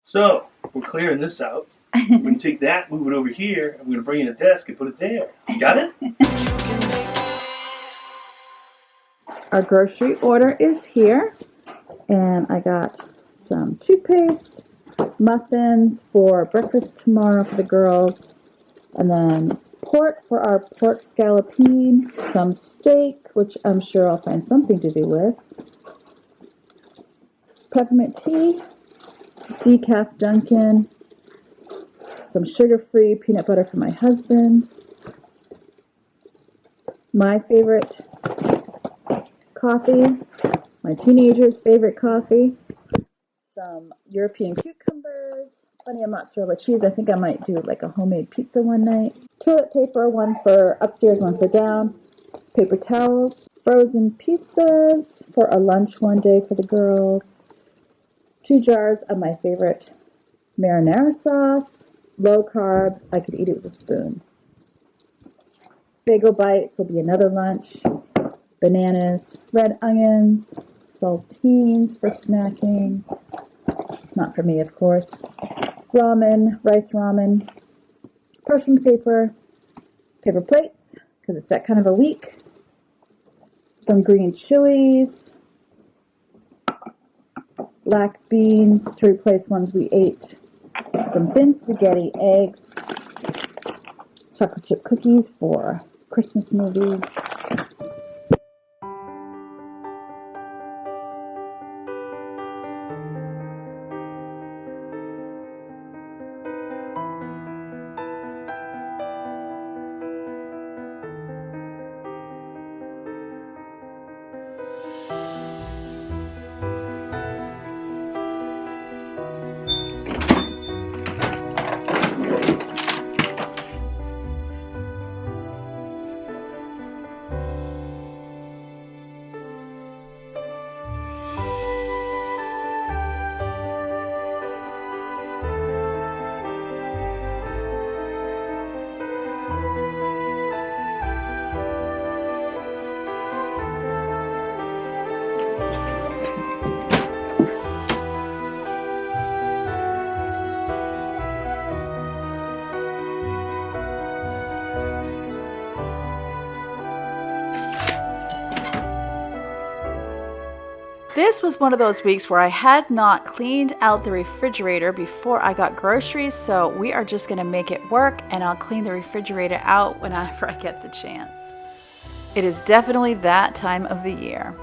So, we're clearing this out. We're going to take that, move it over here, and we're going to bring in a desk and put it there. Got it? Our grocery order is here, and I got some toothpaste, muffins for breakfast tomorrow for the girls, and then pork for our pork scallopine, some steak, which I'm sure I'll find something to do with, peppermint tea, decaf Dunkin', some sugar-free peanut butter for my husband, my favorite coffee, my teenager's favorite coffee, some European cucumbers, plenty of mozzarella cheese. I think I might do like a homemade pizza one night. Toilet paper, one for upstairs, one for down. Paper towels, frozen pizzas for a lunch one day for the girls. 2 jars of my favorite marinara sauce, low carb. I could eat it with a spoon. Bagel bites will be another lunch. Bananas, red onions, saltines for snacking. Not for me, of course. Ramen, rice ramen, parchment paper, paper plates, because it's that kind of a week. Some green chilies, black beans to replace ones we ate, some thin spaghetti, eggs, chocolate chip cookies for Christmas movies. This was one of those weeks where I had not cleaned out the refrigerator before I got groceries, so we are just going to make it work, and I'll clean the refrigerator out whenever I get the chance. It is definitely that time of the year.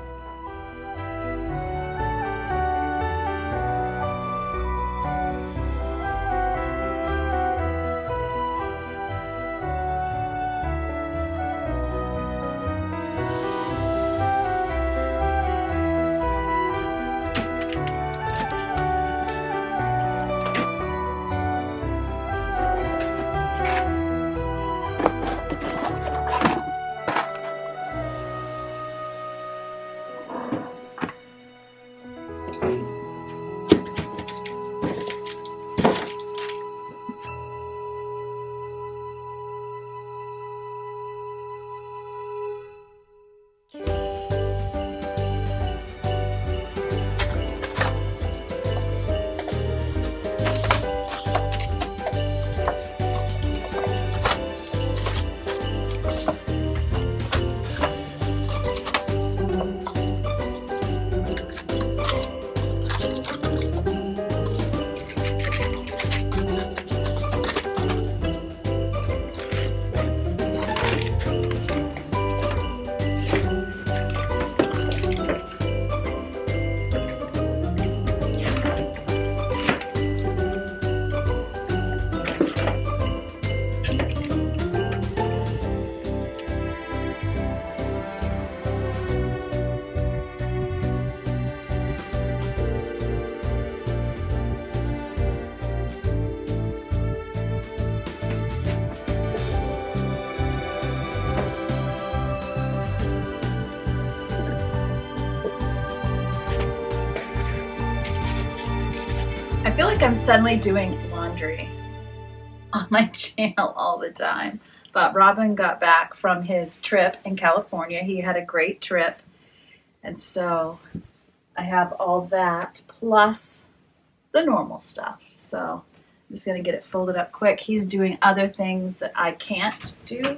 I feel like I'm suddenly doing laundry on my channel all the time. But Robin got back from his trip in California. He had a great trip. And so I have all that plus the normal stuff. So I'm just going to get it folded up quick. He's doing other things that I can't do.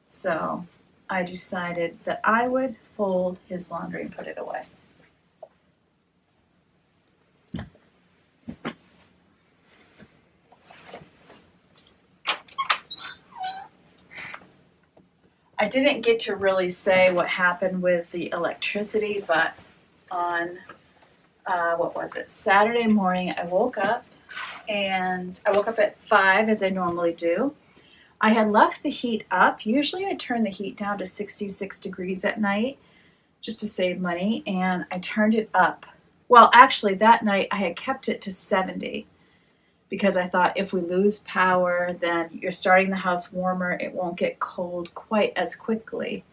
So I decided that I would fold his laundry and put it away. I didn't get to really say what happened with the electricity, but on, what was it, Saturday morning, I woke up at 5 as I normally do. I had left the heat up. Usually I turn the heat down to 66 degrees at night just to save money, and I turned it up. Well, actually that night I had kept it to 70 because I thought if we lose power, then you're starting the house warmer. It won't get cold quite as quickly.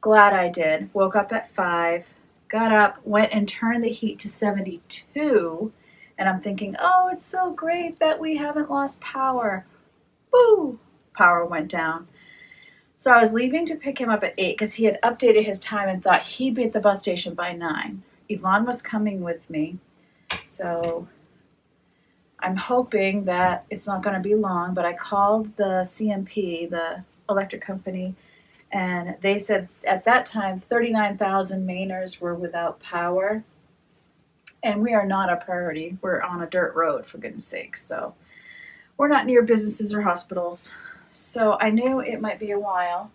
Glad I did. Woke up at 5, got up, went and turned the heat to 72, and I'm thinking, oh, it's so great that we haven't lost power. Boo! Power went down. So I was leaving to pick him up at 8 because he had updated his time and thought he'd be at the bus station by 9. Yvonne was coming with me, so I'm hoping that it's not going to be long, but I called the CMP, the electric company, and they said at that time 39,000 Mainers were without power, and we are not a priority. We're on a dirt road, for goodness sake, so we're not near businesses or hospitals. So I knew it might be a while,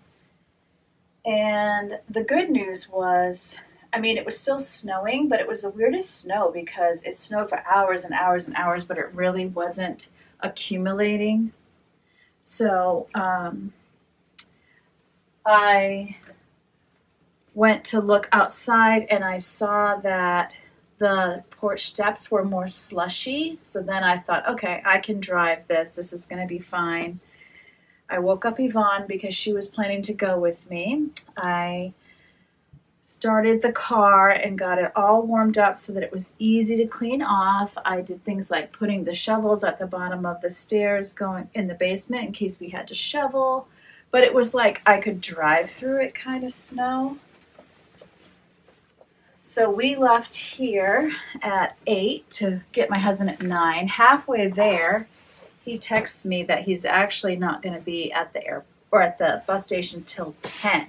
and the good news was, I mean, it was still snowing, but it was the weirdest snow because it snowed for hours and hours and hours, but it really wasn't accumulating. So I went to look outside and I saw that the porch steps were more slushy. So then I thought, okay, I can drive this. This is going to be fine. I woke up Yvonne because she was planning to go with me. I started the car and got it all warmed up so that it was easy to clean off. I did things like putting the shovels at the bottom of the stairs going in the basement in case we had to shovel. But it was like I could drive through it kind of snow. So we left here at 8 to get my husband at 9. Halfway there, he texts me that he's actually not going to be at the or at the bus station till 10.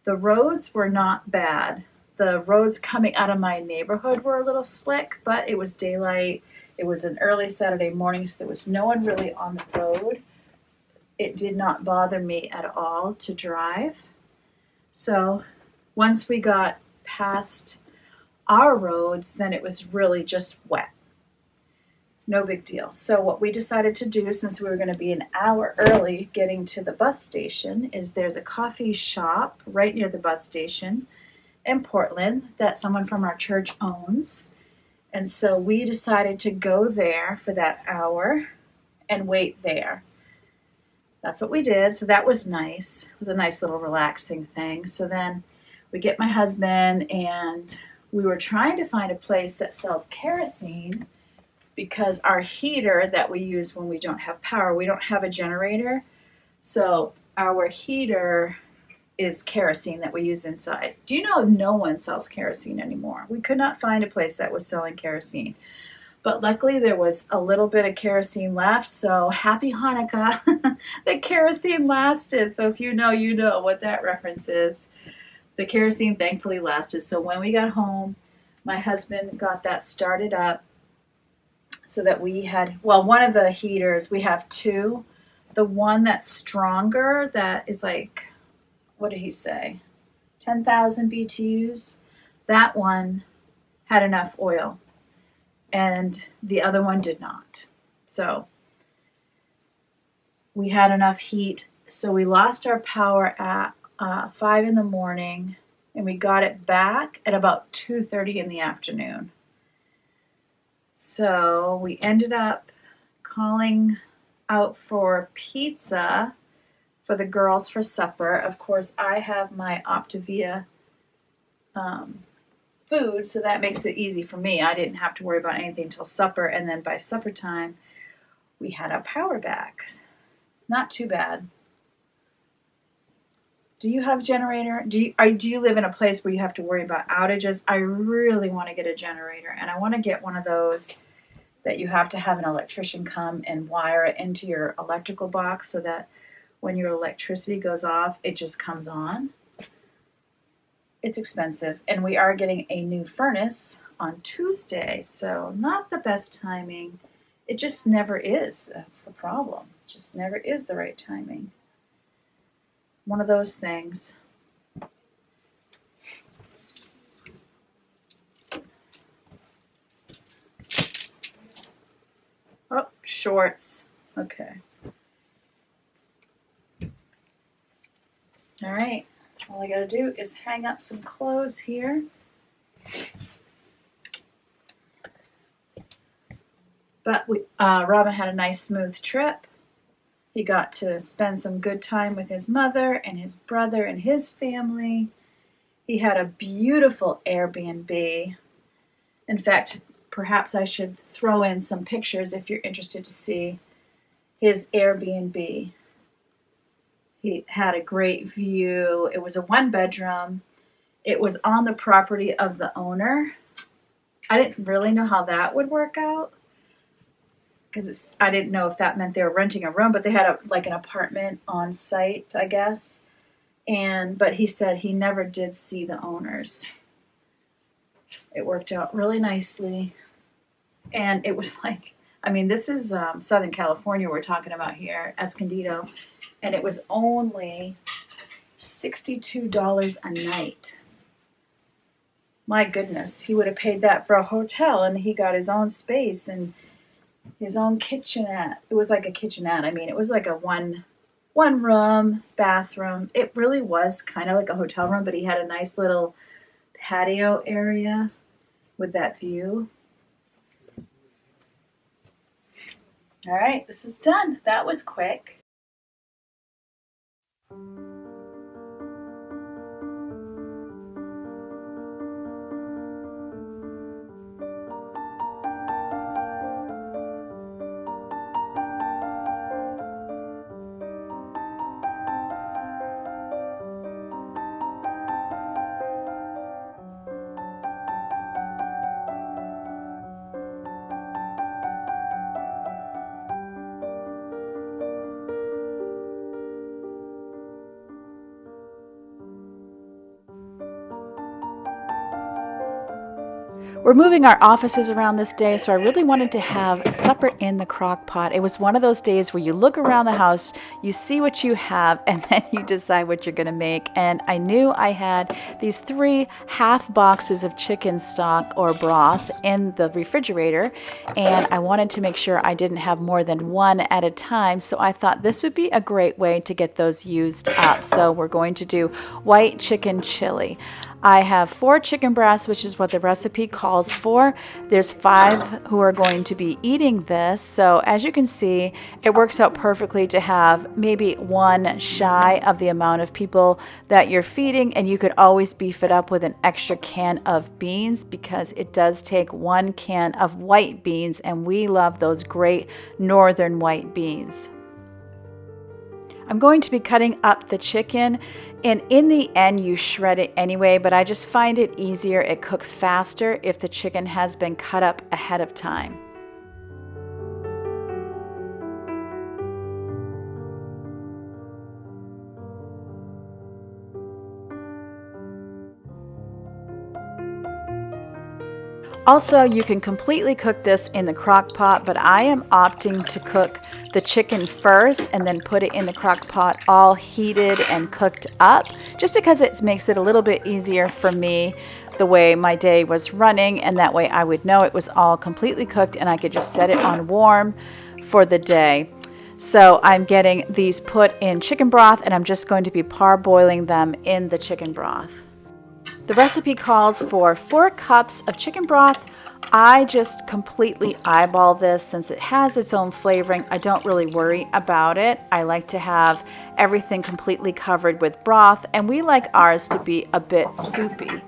The roads were not bad. The roads coming out of my neighborhood were a little slick, but it was daylight. It was an early Saturday morning, so there was no one really on the road. It did not bother me at all to drive. So once we got past our roads, then it was really just wet. No big deal. So what we decided to do, since we were going to be an hour early getting to the bus station, is there's a coffee shop right near the bus station in Portland that someone from our church owns. And so we decided to go there for that hour and wait there. That's what we did. So that was nice. It was a nice little relaxing thing. So then we get my husband, and we were trying to find a place that sells kerosene because our heater that we use when we don't have power, we don't have a generator. So our heater is kerosene that we use inside. Do you know no one sells kerosene anymore? We could not find a place that was selling kerosene. But luckily there was a little bit of kerosene left, so happy Hanukkah. The kerosene lasted. So if you know what that reference is. The kerosene thankfully lasted. So when we got home, my husband got that started up so that we had, well, one of the heaters, we have two. The one that's stronger, that is like, what did he say? 10,000 BTUs. That one had enough oil, and the other one did not. So we had enough heat. So we lost our power at 5 in the morning, and we got it back at about 2:30 in the afternoon. So we ended up calling out for pizza for the girls for supper. Of course, I have my Optavia food, so that makes it easy for me. I didn't have to worry about anything until supper, and then by supper time, we had our power back. Not too bad. Do you have a generator? Do you live in a place where you have to worry about outages? I really want to get a generator, and I want to get one of those that you have to have an electrician come and wire it into your electrical box so that when your electricity goes off, it just comes on. It's expensive, and we are getting a new furnace on Tuesday, so not the best timing. It just never is. That's the problem. It just never is the right timing. One of those things. Oh, shorts. Okay. All right. All I gotta do is hang up some clothes here. But Robin had a nice smooth trip. He got to spend some good time with his mother and his brother and his family. He had a beautiful Airbnb. In fact, perhaps I should throw in some pictures if you're interested to see his Airbnb. He had a great view. It was a 1-bedroom. It was on the property of the owner. I didn't really know how that would work out, because I didn't know if that meant they were renting a room, but they had an apartment on site, I guess. But he said he never did see the owners. It worked out really nicely. And it was this is Southern California we're talking about here, Escondido. And it was only $62 a night. My goodness, he would have paid that for a hotel, and he got his own space and his own kitchenette. It was like a kitchenette. It was like a one room bathroom. It really was kind of like a hotel room, but he had a nice little patio area with that view. All right, this is done. That was quick. We're moving our offices around this day, so I really wanted to have supper in the crock pot. It was one of those days where you look around the house, you see what you have, and then you decide what you're going to make. And I knew I had these 3 half boxes of chicken stock or broth in the refrigerator, and I wanted to make sure I didn't have more than 1 at a time, so I thought this would be a great way to get those used up. So we're going to do white chicken chili. I have 4 chicken breasts, which is what the recipe calls for. There's 5 who are going to be eating this. So as you can see, it works out perfectly to have maybe 1 shy of the amount of people that you're feeding. And you could always beef it up with an extra can of beans, because it does take 1 can of white beans, and we love those great northern white beans. I'm going to be cutting up the chicken, and in the end you shred it anyway, but I just find it easier, it cooks faster if the chicken has been cut up ahead of time. Also, you can completely cook this in the crock pot, but I am opting to cook the chicken first and then put it in the crock pot all heated and cooked up, just because it makes it a little bit easier for me the way my day was running, and that way I would know it was all completely cooked and I could just set it on warm for the day. So I'm getting these put in chicken broth, and I'm just going to be parboiling them in the chicken broth. The recipe calls for 4 cups of chicken broth. I just completely eyeball this since it has its own flavoring. I don't really worry about it. I like to have everything completely covered with broth, and we like ours to be a bit soupy.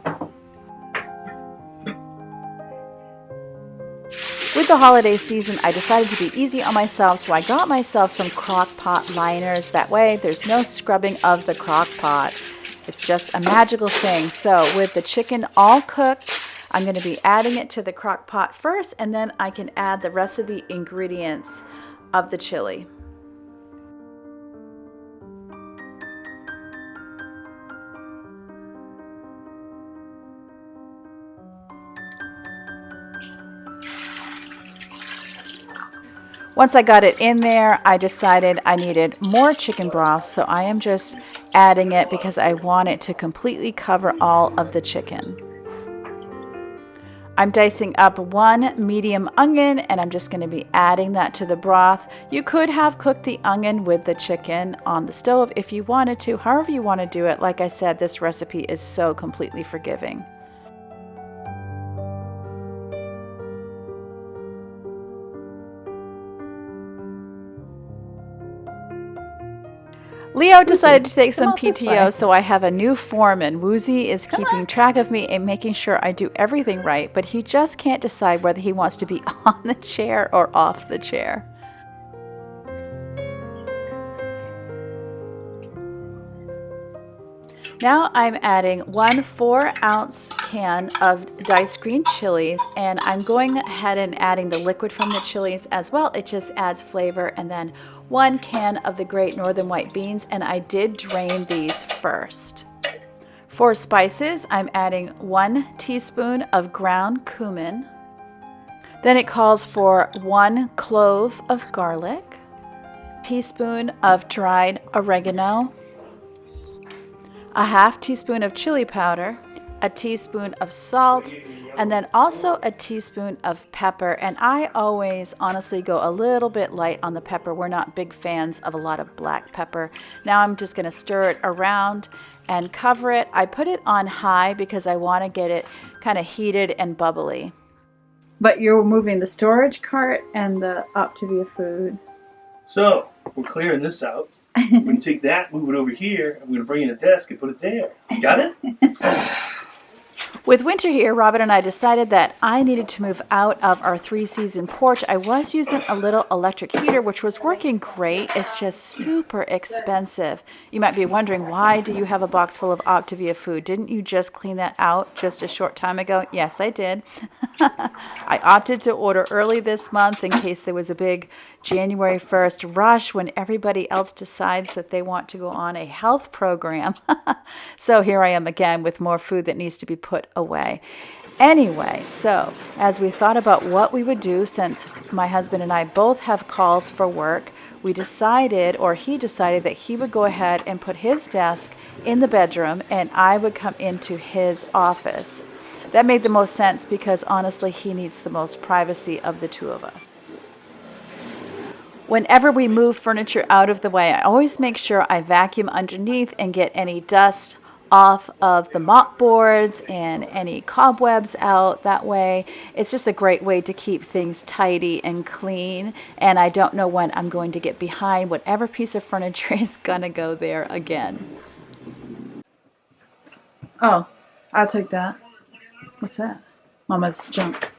With the holiday season, I decided to be easy on myself, so I got myself some crock pot liners. That way there's no scrubbing of the crock pot. It's just a magical thing. So with the chicken all cooked, I'm going to be adding it to the crock pot first, and then I can add the rest of the ingredients of the chili. Once I got it in there, I decided I needed more chicken broth, so I am just adding it because I want it to completely cover all of the chicken. I'm dicing up one medium onion, and I'm just going to be adding that to the broth. You could have cooked the onion with the chicken on the stove if you wanted to. However you want to do it, like I said, this recipe is so completely forgiving. Leo decided to take some PTO, so I have a new foreman. Woozy is keeping track of me and making sure I do everything right, but he just can't decide whether he wants to be on the chair or off the chair. Now I'm adding 1 4-ounce can of diced green chilies, and I'm going ahead and adding the liquid from the chilies as well. It just adds flavor. And then 1 can of the Great Northern White Beans, and I did drain these first. For spices, I'm adding 1 teaspoon of ground cumin. Then it calls for 1 clove of garlic, a teaspoon of dried oregano, a half teaspoon of chili powder, a teaspoon of salt, and then also a teaspoon of pepper. And I always honestly go a little bit light on the pepper. We're not big fans of a lot of black pepper. Now I'm just going to stir it around and cover it. I put it on high because I want to get it kind of heated and bubbly. But you're moving the storage cart and the Optavia food. So we're clearing this out. We're going to take that, move it over here. I'm going to bring in a desk and put it there. Got it? With winter here, Robin and I decided that I needed to move out of our 3-season porch. I was using a little electric heater, which was working great. It's just super expensive. You might be wondering, why do you have a box full of Optavia food? Didn't you just clean that out just a short time ago? Yes, I did. I opted to order early this month in case there was a big January 1st rush when everybody else decides that they want to go on a health program. So here I am again with more food that needs to be put away. Anyway, so as we thought about what we would do, since my husband and I both have calls for work, we decided, or he decided, that he would go ahead and put his desk in the bedroom and I would come into his office. That made the most sense because honestly, he needs the most privacy of the two of us. Whenever we move furniture out of the way, I always make sure I vacuum underneath and get any dust off of the mop boards and any cobwebs out. That way, it's just a great way to keep things tidy and clean. And I don't know when I'm going to get behind whatever piece of furniture is gonna go there again. Oh, I'll take that. What's that? Mama's junk.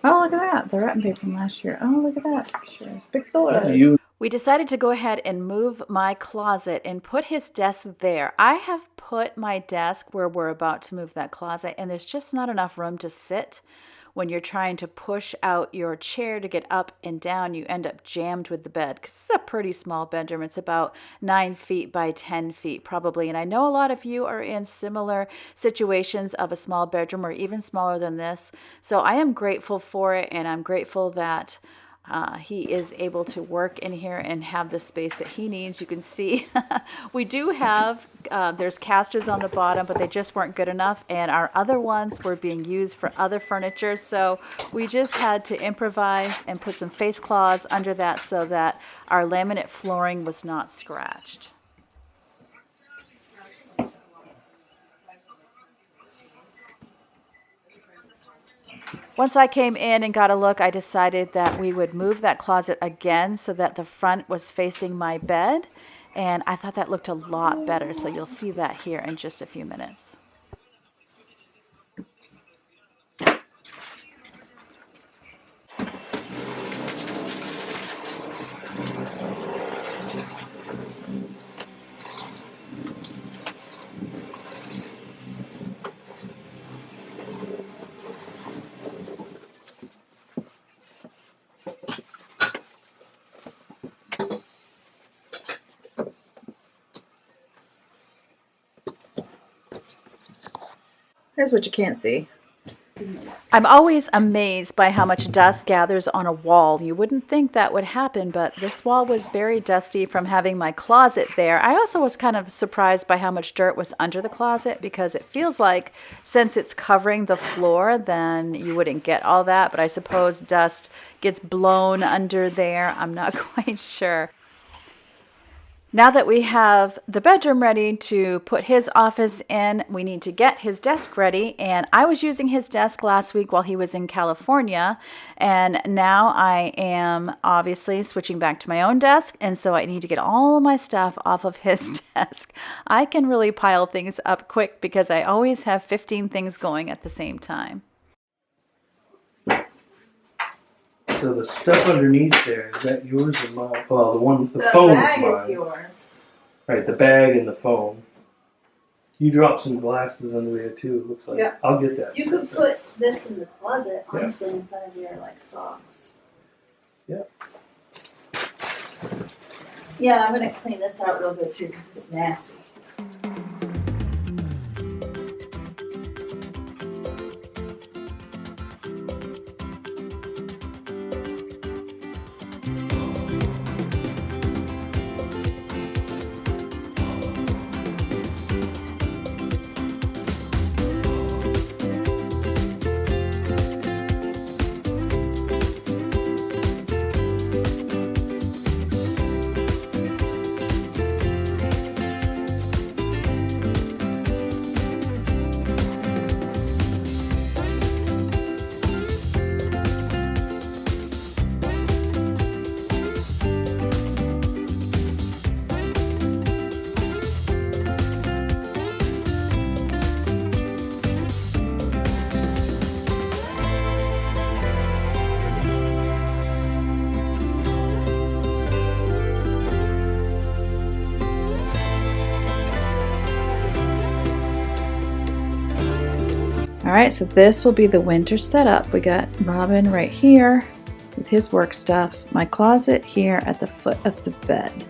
Oh, look at that. The wrapping paper from last year. Oh, look at that. Sure. Big photos. We decided to go ahead and move my closet and put his desk there. I have put my desk where we're about to move that closet, and there's just not enough room to sit. When you're trying to push out your chair to get up and down, you end up jammed with the bed because it's a pretty small bedroom. It's about 9 feet by 10 feet probably. And I know a lot of you are in similar situations of a small bedroom or even smaller than this. So I am grateful for it, and I'm grateful that he is able to work in here and have the space that he needs. You can see we do have, there's casters on the bottom, but they just weren't good enough. And our other ones were being used for other furniture. So we just had to improvise and put some face cloths under that so that our laminate flooring was not scratched. Once I came in and got a look, I decided that we would move that closet again so that the front was facing my bed. And I thought that looked a lot better. So you'll see that here in just a few minutes. Here's what you can't see. I'm always amazed by how much dust gathers on a wall. You wouldn't think that would happen, but this wall was very dusty from having my closet there. I also was kind of surprised by how much dirt was under the closet, because it feels like since it's covering the floor, then you wouldn't get all that. But I suppose dust gets blown under there. I'm not quite sure. Now that we have the bedroom ready to put his office in, we need to get his desk ready. And I was using his desk last week while he was in California. And now I am obviously switching back to my own desk. And so I need to get all of my stuff off of his desk. I can really pile things up quick because I always have 15 things going at the same time. So the stuff underneath there, is that yours or mine? Well, the phone is mine. The bag is yours. Right, the bag and the phone. You dropped some glasses under there too, it looks like. Yeah. I'll get that. You stuff could then. put this in the closet, Yeah. honestly, in front of your like socks. Yeah. Yeah, I'm gonna clean this out real good too because it's nasty. All right, so this will be the winter setup. We got Robin right here with his work stuff, my closet here at the foot of the bed.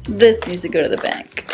This needs to go to the bank.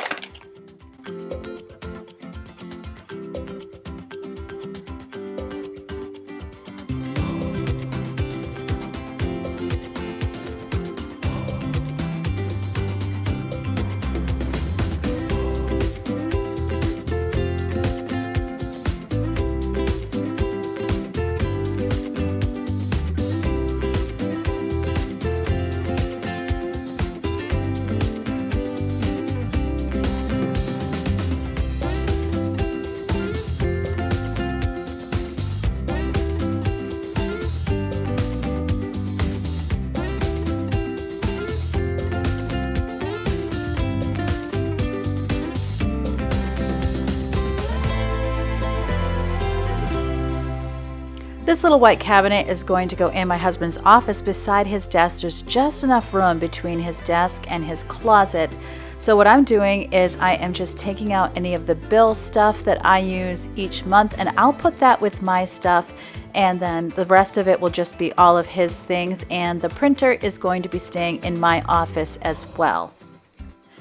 This little white cabinet is going to go in my husband's office beside his desk. There's just enough room between his desk and his closet. So what I'm doing is I am just taking out any of the bill stuff that I use each month, and I'll put that with my stuff, and then the rest of it will just be all of his things, and the printer is going to be staying in my office as well.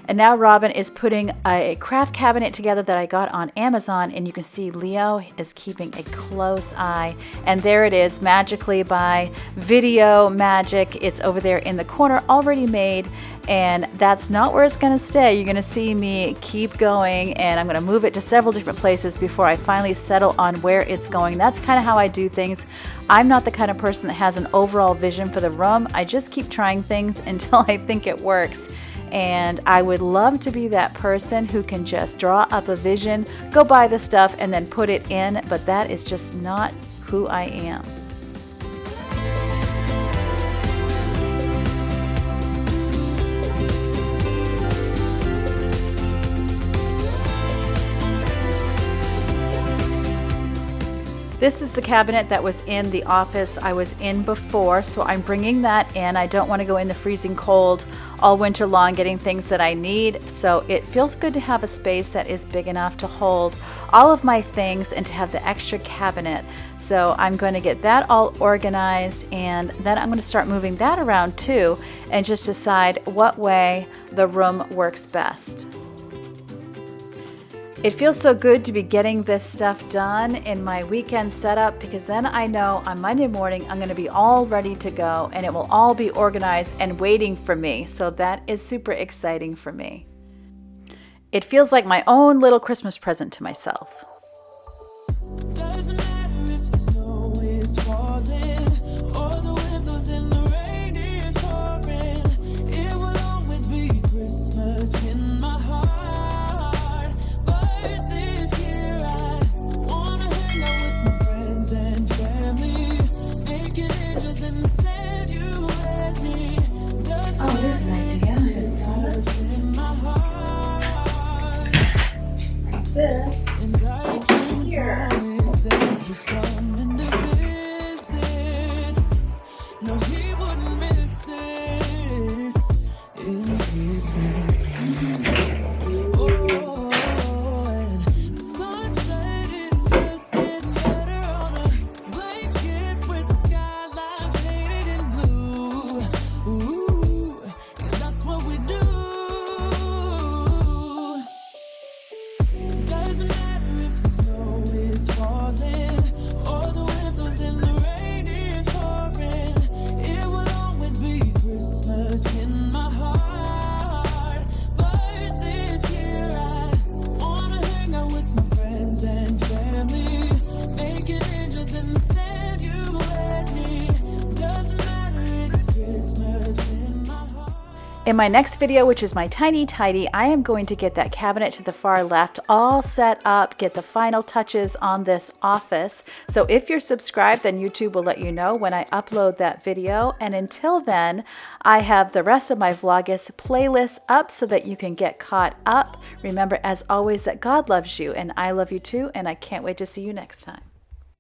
And now Robin is putting a craft cabinet together that I got on Amazon, and you can see Leo is keeping a close eye. And there it is, magically by Video Magic. It's over there in the corner, already made, and that's not where it's gonna stay. You're gonna see me keep going, and I'm gonna move it to several different places before I finally settle on where it's going. That's kind of how I do things. I'm not the kind of person that has an overall vision for the room. I just keep trying things until I think it works. And I would love to be that person who can just draw up a vision, go buy the stuff, and then put it in, but that is just not who I am. This is the cabinet that was in the office I was in before, so I'm bringing that in. I don't want to go in the freezing cold all winter long getting things that I need, so it feels good to have a space that is big enough to hold all of my things and to have the extra cabinet. So I'm going to get that all organized, and then I'm going to start moving that around too and just decide what way the room works best. It feels so good to be getting this stuff done in my weekend setup, because then I know on Monday morning I'm going to be all ready to go and it will all be organized and waiting for me. So that is super exciting for me. It feels like my own little Christmas present to myself. Doesn't matter if the snow is falling or the windows in the rain is pouring. It will always be Christmas in my heart. But this year I wanna hang out with my friends and family, making angels in the sand. You and me. Doesn't matter if it's Christmas in my heart. This. And I can promise Santa's coming to visit. No, he wouldn't miss this in Christmas times. Oh, and the sunset is just getting better on a blanket with the skyline painted in blue. Ooh, yeah, that's what we do. Doesn't matter if the snow is falling or the windows in the rain is pouring. It will always be Christmas in my heart. But this year I wanna hang out with my friends and family, making angels in the sand. You and me. Doesn't matter, it's Christmas in my heart. In my next video, which is my tiny tidy, I am going to get that cabinet to the far left all set up, get the final touches on this office. So if you're subscribed, then YouTube will let you know when I upload that video. And until then, I have the rest of my Vlogmas playlist up so that you can get caught up. Remember, as always, that God loves you and I love you too, and I can't wait to see you next time.